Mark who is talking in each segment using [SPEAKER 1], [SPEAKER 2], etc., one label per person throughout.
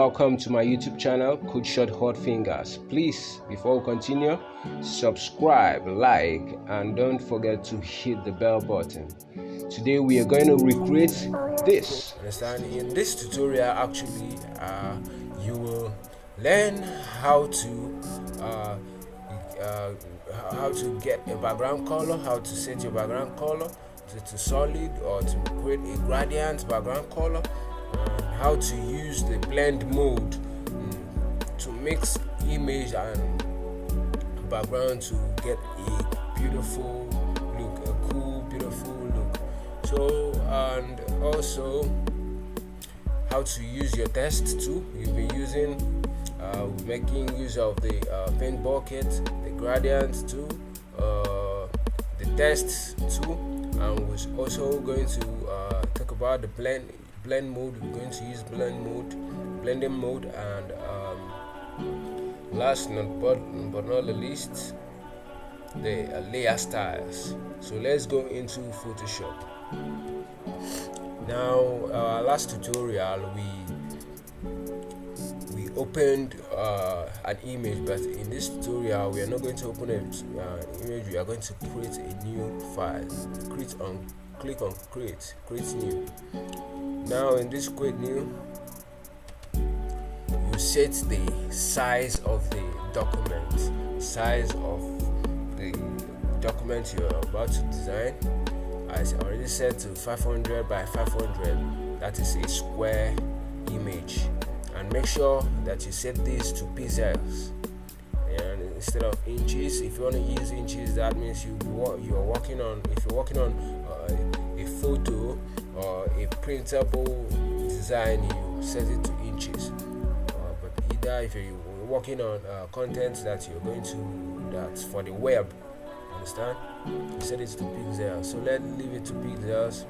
[SPEAKER 1] welcome to my YouTube channel, Coach Short Hot Fingers. Please, before we continue, subscribe, like, and don't forget to hit the bell button. Today we are going to recreate this.
[SPEAKER 2] Understand? In this tutorial, actually, you will learn how to get a background color, how to set your background color to solid, or to create a gradient background color, and how to use the blend mode to mix image and background to get a beautiful look, a cool, beautiful look. So, and also how to use your text tool. You'll be using making use of the paint bucket, the gradient tool, the text tool, and we're also going to talk about the blend mode. We're going to use blending mode, and last but not the least, the layer styles. So let's go into Photoshop. Now, last tutorial we opened an image, but in this tutorial we are not going to open an image. We are going to create a new file. Click on create new. Now in this create new, you set the size of the document, you're about to design. I already set to 500 by 500. That is a square image, and make sure that you set this to pixels and instead of inches. If you want to use inches, that means you're working on, if you're working on a photo or a printable design, you set it to inches. But either if you're working on content that you're going to, that's for the web, understand, you set it to pixels. So let's leave it to pixels,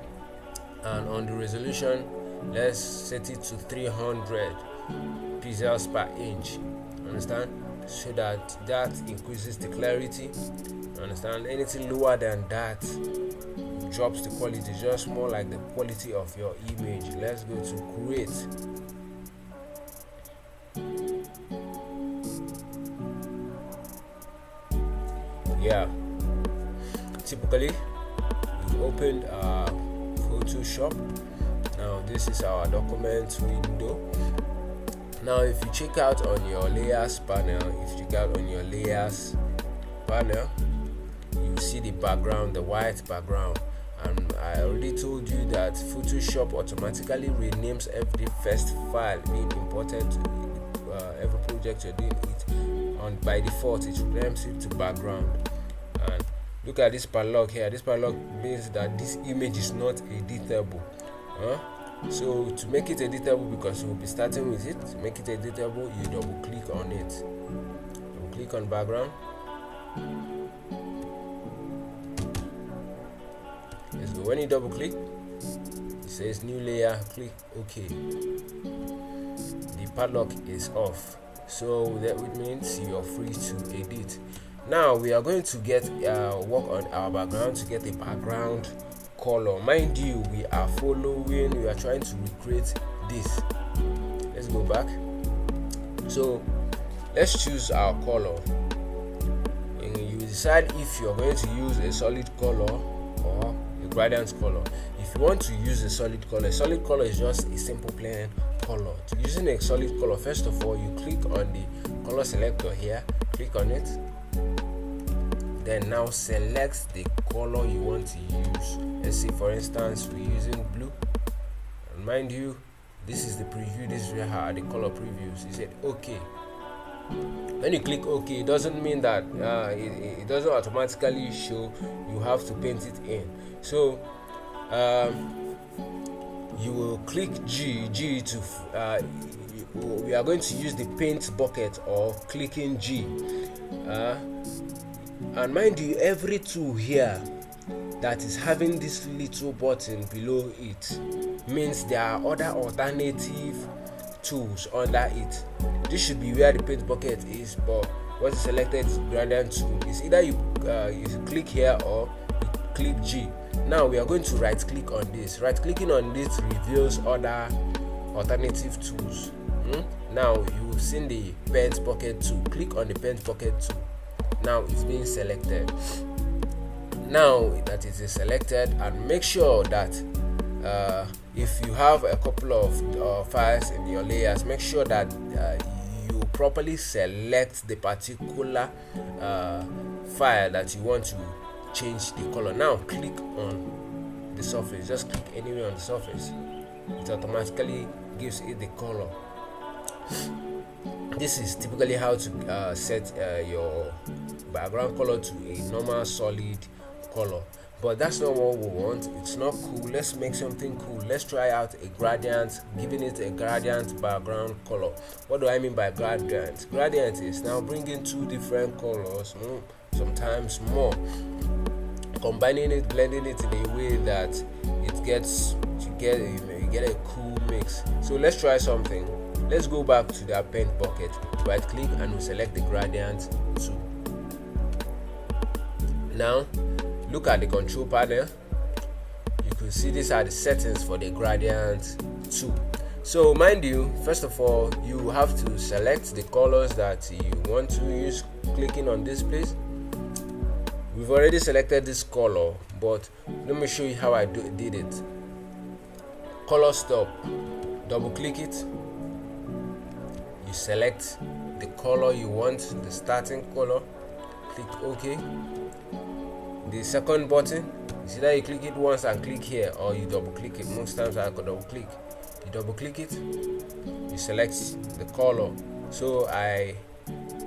[SPEAKER 2] and on the resolution, let's set it to 300 pixels per inch, understand, so that increases the clarity, understand. Anything lower than that drops the quality, just more like the quality of your image. Let's go to create. Yeah, typically we opened Photoshop. Now this is our document window. Now if you check out on your layers panel, you see the background, the white background, and I already told you that Photoshop automatically renames every first file being imported to every project you're doing it on. By default, it renames it to background. And look at this padlock here. This padlock means that this image is not editable. So to make it editable, because we'll be starting with it, to make it editable, you double click on it. Double click on background. Let's go. When you double click, it says new layer, click OK. The padlock is off, so that means you are free to edit. Now we are going to get work on our background to get a background color. Mind you, we are trying to recreate this. Let's go back. So let's choose our color, and you decide if you're going to use a solid color or a gradient color. If you want to use a solid color is just a simple plain color. Using a solid color, first of all, you click on the color selector here, click on it, then now select the color you want to use. Let's say for instance we're using blue, and mind you, this is the preview, this is where the color previews. You said OK. When you click OK, it doesn't mean that it doesn't automatically show, you have to paint it in. So you will click G to we are going to use the paint bucket, or clicking G, and mind you, every tool here that is having this little button below it means there are other alternative tools under it. This should be where the paint bucket is, but what is selected is gradient tool. It's either you click here or you click G. Now we are going to right click on this. Right clicking on this reveals other alternative tools. Now you've seen the paint bucket tool. Click on the paint bucket tool. Now it's being selected. Now that it is selected, and make sure that if you have a couple of files in your layers, make sure that you properly select the particular file that you want to change the color. Now click on the surface. Just click anywhere on the surface. It automatically gives it the color. This is typically how to set your background color to a normal solid color, but that's not what we want. It's not cool. Let's make something cool. Let's try out a gradient, giving it a gradient background color. What do I mean by gradient? Gradient is now bringing two different colors, sometimes more, combining it, blending it in a way that it gets you get a cool mix. So let's try something. Let's go back to that paint bucket, right click, and we select the gradient tool. Now look at the control panel. You can see these are the settings for the gradient tool. So mind you, first of all, you have to select the colors that you want to use, clicking on this place. We've already selected this color, but let me show you how I did it. Color stop, double click it. You select the color you want, the starting color, click OK. The second button, is either you click it once and click here, or you double click it. Most times I could double click. You double click it, you select the color. So I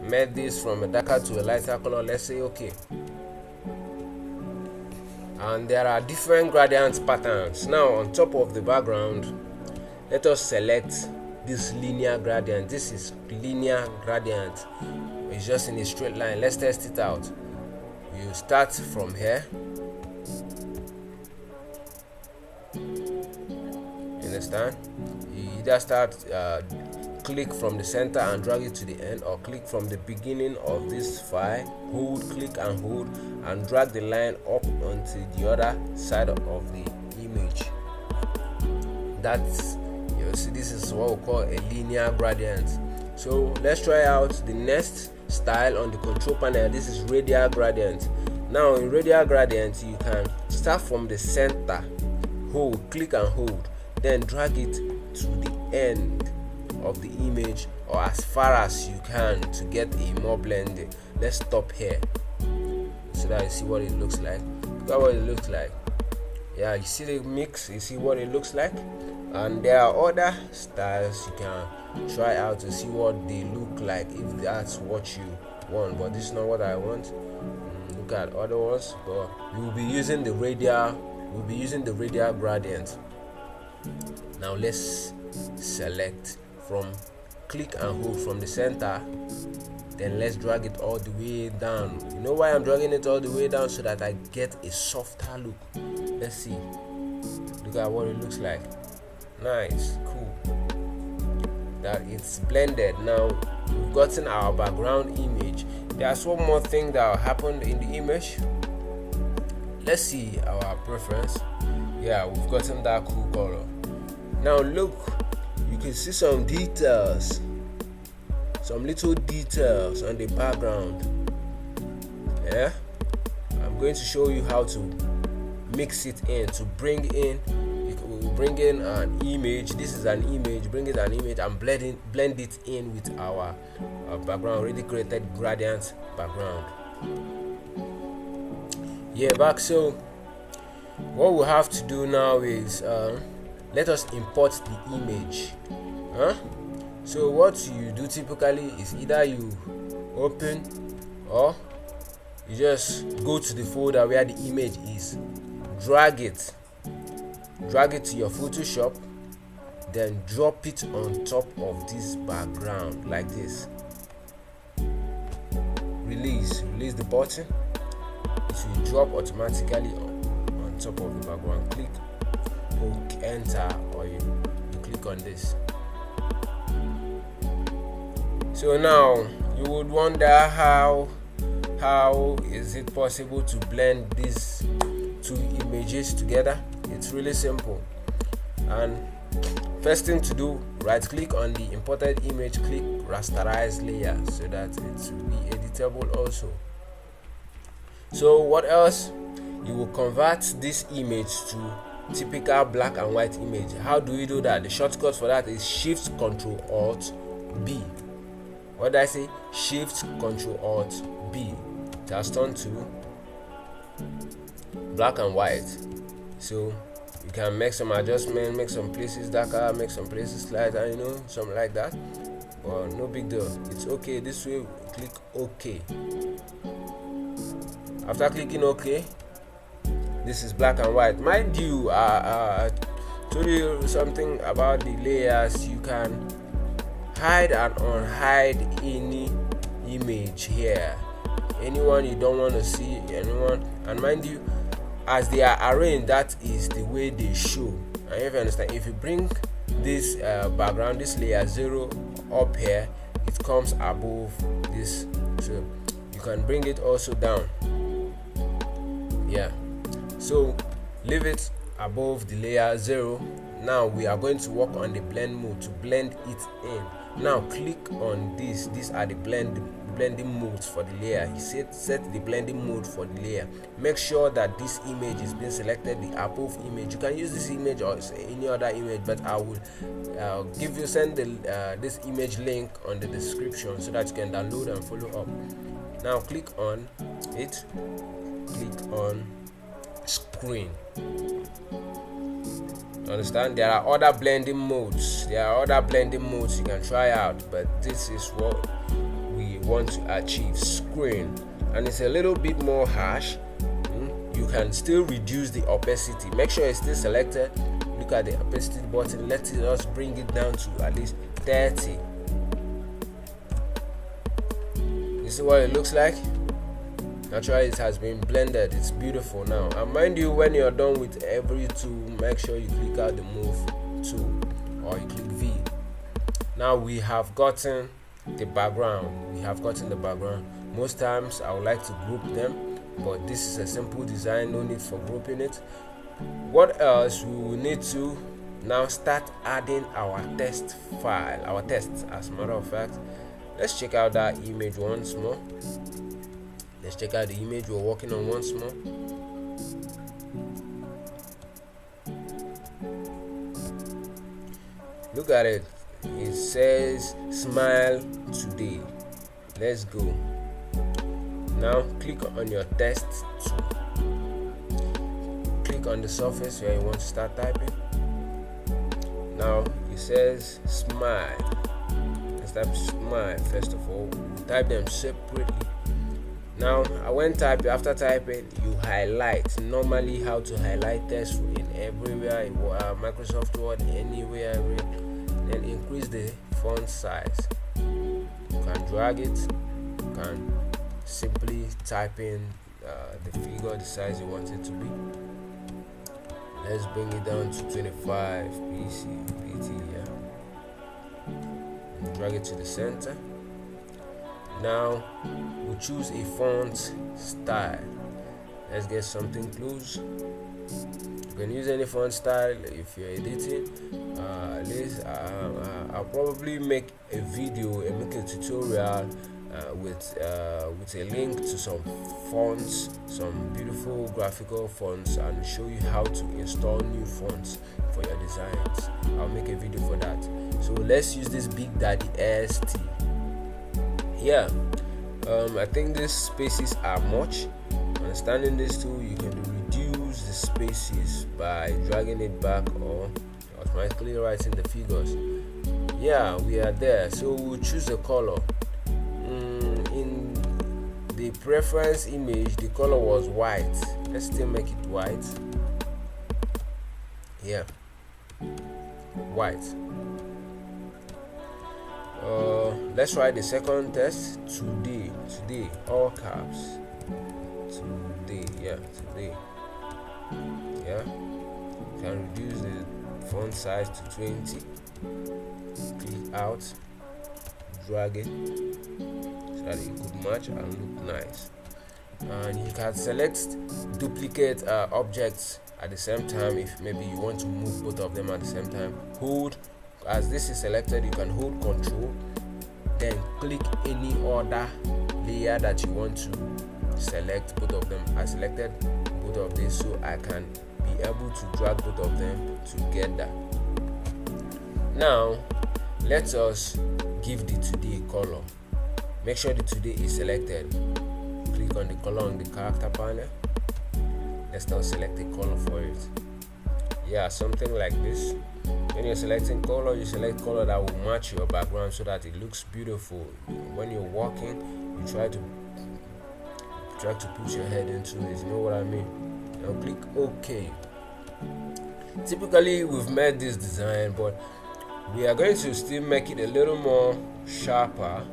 [SPEAKER 2] made this from a darker to a lighter color. Let's say OK. And there are different gradient patterns. Now on top of the background, let us select this linear gradient. This is linear gradient. It's just in a straight line. Let's test it out. You start from here. Understand? You either start click from the center and drag it to the end, or click from the beginning of this file, hold, click and hold, and drag the line up onto the other side of the image. That's, you see, this is what we call a linear gradient. So let's try out the next style on the control panel. This is radial gradient. Now in radial gradient, you can start from the center, hold, click and hold, then drag it to the end of the image, or as far as you can, to get a more blended. Let's stop here so that you see what it looks like. Look at what it looks like. Yeah, you see the mix, you see what it looks like. And there are other styles you can try out to see what they look like, if that's what you want, but this is not what I want. Look at other ones, but we will be using the radial gradient. Now let's select from click and hold from the center, then let's drag it all the way down. You know why I'm dragging it all the way down? So that I get a softer look. Let's see. Look at what it looks like. Nice, cool. That it's blended. Now we've gotten our background image. There's one more thing that happened in the image. Let's see our preference. Yeah, we've gotten that cool color. Now look, you can see some details, some little details on the background. Yeah, I'm going to show you how to mix it in, to bring in an image. This is an image. Bring it an image and blend it in with our background, already created gradient background. Yeah, back. So what we have to do now is let us import the image. So what you do typically is either you open, or you just go to the folder where the image is, drag it to your Photoshop, then drop it on top of this background like this. Release the button. It will drop automatically on top of the background. Click, hook, enter, or you click on this. So now you would wonder how is it possible to blend these two images together. It's really simple, and first thing to do, right click on the imported image, click rasterize layer so that it will be editable also. So what else? You will convert this image to typical black and white image. How do you do that? The shortcut for that is Shift Ctrl Alt B. What did I say? Shift Ctrl Alt B. It has turned to black and white. So you can make some adjustment, make some places darker, make some places lighter, you know, something like that. But no big deal. It's okay. This way, click OK. After clicking OK, this is black and white. Mind you, I told you something about the layers. You can hide and unhide any image here, anyone you don't want to see, anyone. And mind you, as they are arranged, that is the way they show. And if you understand, if you bring this background, this layer 0 up here, it comes above this, so you can bring it also down. Yeah, so leave it above the layer 0. Now we are going to work on the blend mode to blend it in. Now click on this. These are the blending modes for the layer. He said set the blending mode for the layer. Make sure that this image is being selected, the above image. You can use this image or any other image, but I will send this image link on the description so that you can download and follow up. Now click on it, click on screen. Understand, there are other blending modes. There are other blending modes you can try out, but this is what we want to achieve. Screen, and it's a little bit more harsh. You can still reduce the opacity. Make sure it's still selected. Look at the opacity button. Let us bring it down to at least 30. You see what it looks like? Naturally, it has been blended. It's beautiful now. And mind you, when you're done with every tool, make sure you click out the move tool or you click V. Now we have gotten the background. Most times I would like to group them, but this is a simple design, no need for grouping it. What else? We will need to now start adding our test file, our tests. As a matter of fact, let's check out that image once more. Let's check out the image we're working on once more. Look at it. It says smile today. Let's go. Now click on your text tool. Click on the surface where you want to start typing. Now it says smile. Let's type smile first of all. Type them separately. Now after typing, you highlight. Normally how to highlight text in everywhere, in Microsoft Word, anywhere. Then increase the font size. You can drag it. You can simply type in the figure, the size you want it to be. Let's bring it down to 25 pt. And drag it to the center. Now we'll choose a font style. Let's get something close. You can use any font style if you're editing. At least I'll probably make a video, make a tutorial with a link to some fonts, some beautiful graphical fonts, and show you how to install new fonts for your designs. I'll make a video for that. So let's use this Big Daddy ST. Yeah, I think these spaces are much. Understanding this tool, you can reduce the spaces by dragging it back or automatically writing the figures. Yeah, we are there. So we'll choose a color. In the preference image, the color was white. Let's still make it white. Yeah, white. Let's try the second test. Today, all caps. Today, yeah, today. Yeah, can reduce the font size to 20. Click out, drag it so that it could match and look nice. And you can select duplicate objects at the same time. If maybe you want to move both of them at the same time, hold as this is selected, you can hold Control, then click any other layer that you want to select. Both of them are selected, both of these, so I can be able to drag both of them together. Now let us give the today a color. Make sure the today is selected. Click on the color on the character panel. Let's now select a color for it. Yeah, something like this. When you're selecting color, you select color that will match your background so that it looks beautiful. When you're walking, you try to put your head into it. You know what I mean? Now click OK. Typically we've made this design, but we are going to still make it a little more sharper, a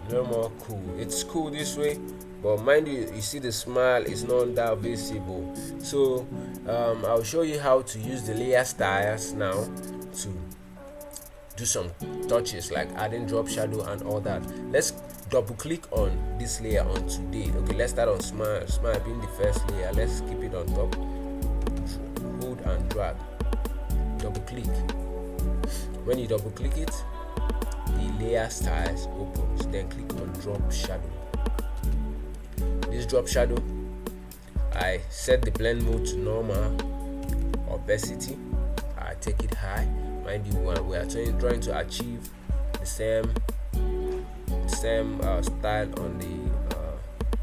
[SPEAKER 2] little more cool. It's cool this way, but mind you, you see the smile is not that visible. So I'll show you how to use the layer styles now to do some touches like adding drop shadow and all that. Let's double click on this layer on today. Okay, let's start on smile being the first layer. Let's keep it on top, hold and drag, double click. When you double click it, the layer styles opens. Then click on drop shadow. This drop shadow, I set the blend mode to normal, opacity I take it high. Mind you, we are trying to achieve the same style on the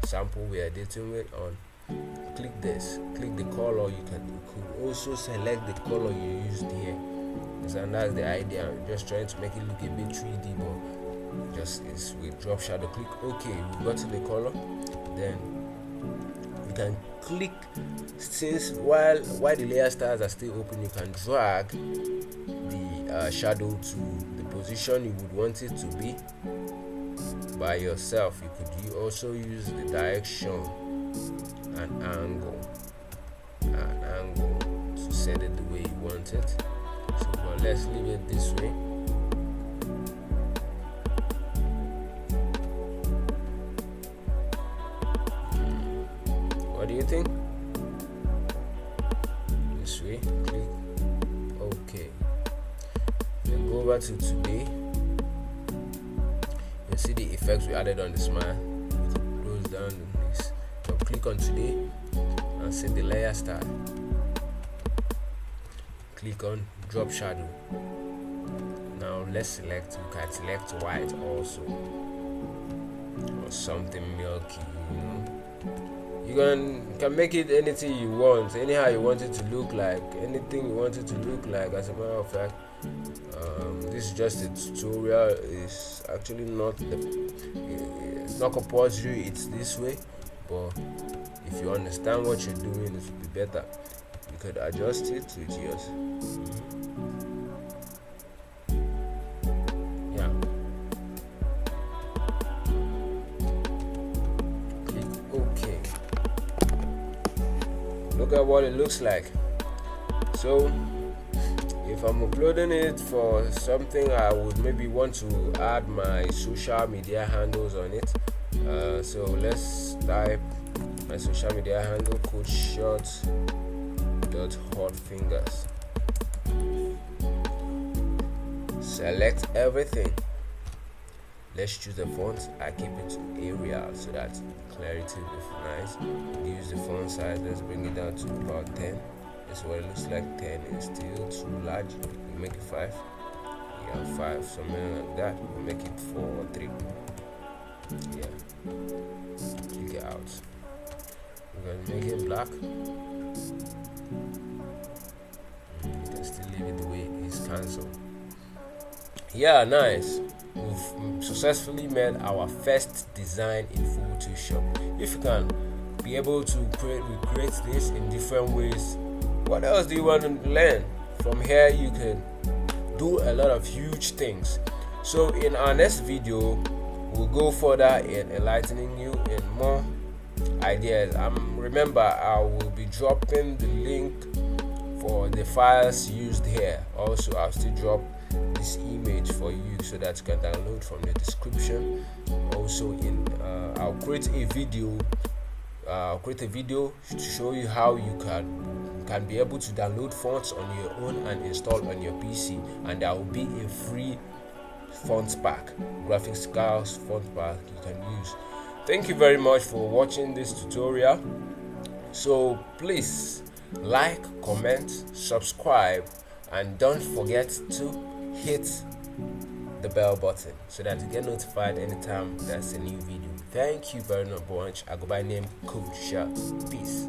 [SPEAKER 2] sample we are editing with. On click this, click the color. You could also select the color you used here, and that's the idea. I'm just trying to make it look a bit 3D, but just is with drop shadow. Click OK. We got to the color. Then you can click, since while the layer styles are still open, you can drag the shadow to the position you would want it to be by yourself. You could also use the direction and angle to set it the way you want it. So but let's leave it this way. What do you think? This way. Click OK. Then go over to today. You see the effects we added on the smile. Close down this. Now click on today and set the layer style. Click on drop shadow. Now let's select. You can select white also, or something milky. You can make it anything you want, anyhow you want it to look like, anything you want it to look like. As a matter of fact, this is just a tutorial. It's actually it's not compulsory. It's this way, but if you understand what you're doing, it will be better. You could adjust it with yours. Yeah. Click OK. Look at what it looks like. So if I'm uploading it for something, I would maybe want to add my social media handles on it. So let's type my social media handle, CodeShot.hotfingers. Select everything. Let's choose the font. I keep it to Arial so that clarity will be nice. Use the font size. Let's bring it down to about 10. That's what it looks like. 10 is still too large. We make it 5. Yeah, 5, something like that. We'll make it 4 or 3. Yeah. Click it out. We're gonna make it black. You can still leave it the way it is. Cancel. Yeah, nice. We've successfully made our first design in Photoshop. If you can be able to recreate this in different ways, what else do you want to learn? From here you can do a lot of huge things. So in our next video, we'll go further in enlightening you in more ideas. Remember, I will be dropping the link for the files used here. Also, I'll still drop this image for you so that you can download from the description. Also, I'll create a video to show you how you can can be able to download fonts on your own and install on your PC, and there will be a free font pack, graphics cards font pack you can use. Thank you very much for watching this tutorial. So please like, comment, subscribe, and don't forget to hit the bell button so that you get notified anytime there's a new video. Thank you very much. I go by name Coach Shot. Peace.